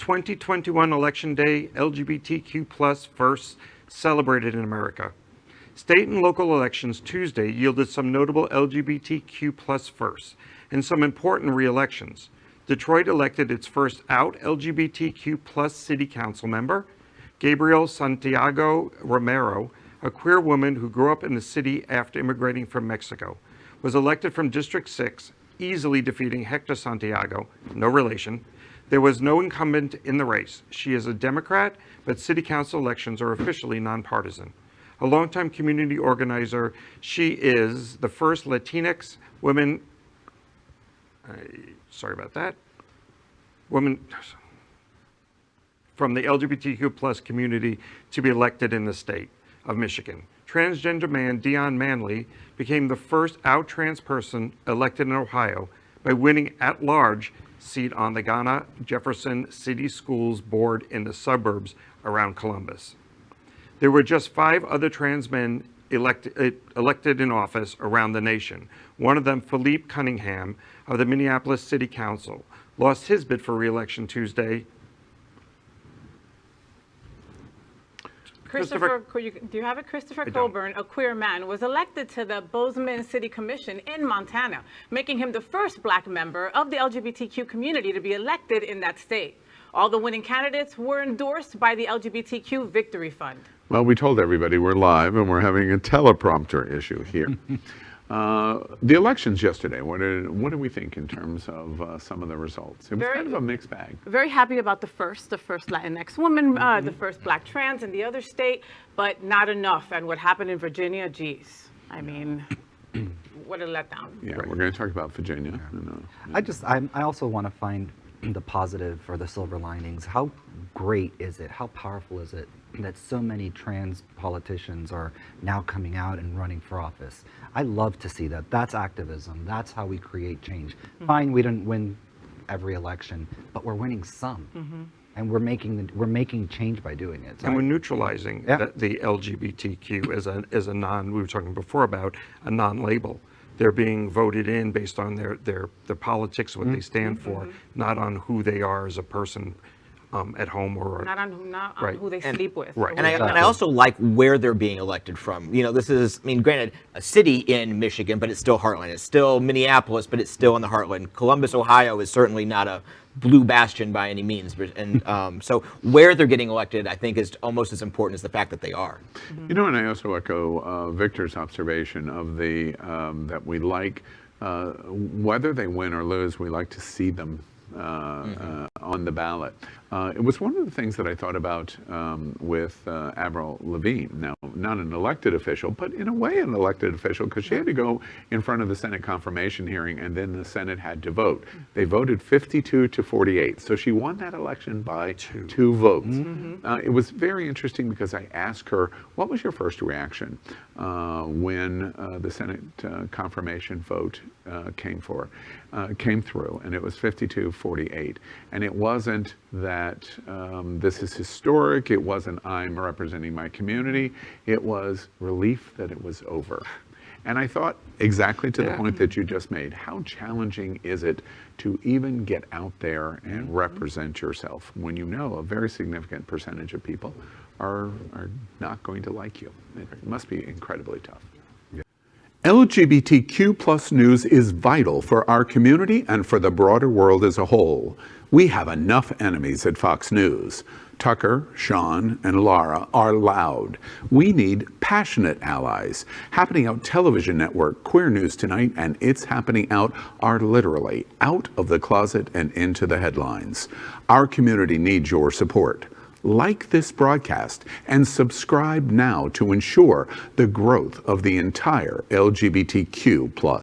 2021 Election Day, LGBTQ plus firsts celebrated in America. State and local elections Tuesday yielded some notable LGBTQ plus firsts and some important re-elections. Detroit elected its first out LGBTQ plus city council member. Gabriela Santiago-Romero, a queer woman who grew up in the city after immigrating from Mexico, was elected from District 6, easily defeating Hector Santiago, no relation. There was no incumbent in the race. She is a Democrat, but city council elections are officially nonpartisan. A longtime community organizer, she is the first Latinx woman, woman from the LGBTQ plus community to be elected in the state of Michigan. Transgender man Dion Manley became the first out trans person elected in Ohio by winning at-large seat on the Gahanna-Jefferson City Schools Board in the suburbs around Columbus. There were just 5 other trans men elected in office around the nation. One of them, Phillipe Cunningham of the Minneapolis City Council, lost his bid for re-election Tuesday. Do you have it? Christopher Coburn, a queer man, was elected to the Bozeman City Commission in Montana, making him the first Black member of the LGBTQ community to be elected in that state. All the winning candidates were endorsed by the LGBTQ Victory Fund. Well, we told everybody we're live and we're having a teleprompter issue here. The elections yesterday, what do we think in terms of some of the results? It was kind of a mixed bag. Very happy about the first Latinx woman, the first Black trans in the other state, but not enough. And what happened in Virginia, geez, I mean, what a letdown. Yeah, we're going to talk about Virginia. I also want to find the positive or the silver linings. How great is it? How powerful is it that so many trans politicians are now coming out and running for office? I love to see that. That's activism. That's how we create change. Fine, we didn't win every election, but we're winning some. And we're making change by doing it. So and we're neutralizing the LGBTQ as a non, we were talking before about a non-label. They're being voted in based on their politics, what they stand for, not on who they are as a person at home or not on who they sleep with. Right. And I also like where they're being elected from. You know, this is, I mean, granted, a city in Michigan, but it's still Heartland. It's still Minneapolis, but it's still in the Heartland. Columbus, Ohio is certainly not a blue bastion by any means. And so where they're getting elected, I think, is almost as important as the fact that they are. You know, and I also echo Victor's observation of the that we like, whether they win or lose, we like to see them on the ballot. It was one of the things that I thought about with Avril Lavigne. Now, not an elected official, but in a way an elected official, because she had to go in front of the Senate confirmation hearing, and then the Senate had to vote. They voted 52 to 48, so she won that election by 2 votes. It was very interesting because I asked her, what was your first reaction when the Senate confirmation vote came through, and it was 52-48. And it wasn't that this is historic, it wasn't I'm representing my community, it was relief that it was over. And I thought, exactly to the point that you just made, how challenging is it to even get out there and represent yourself when you know a very significant percentage of people are not going to like you? It must be incredibly tough. LGBTQ plus news is vital for our community and for the broader world as a whole. We have enough enemies at Fox News. Tucker, Sean, and Laura are loud. We need passionate allies. Happening Out Television Network, Queer News Tonight, and It's Happening Out are literally out of the closet and into the headlines. Our community needs your support. Like this broadcast and subscribe now to ensure the growth of the entire LGBTQ plus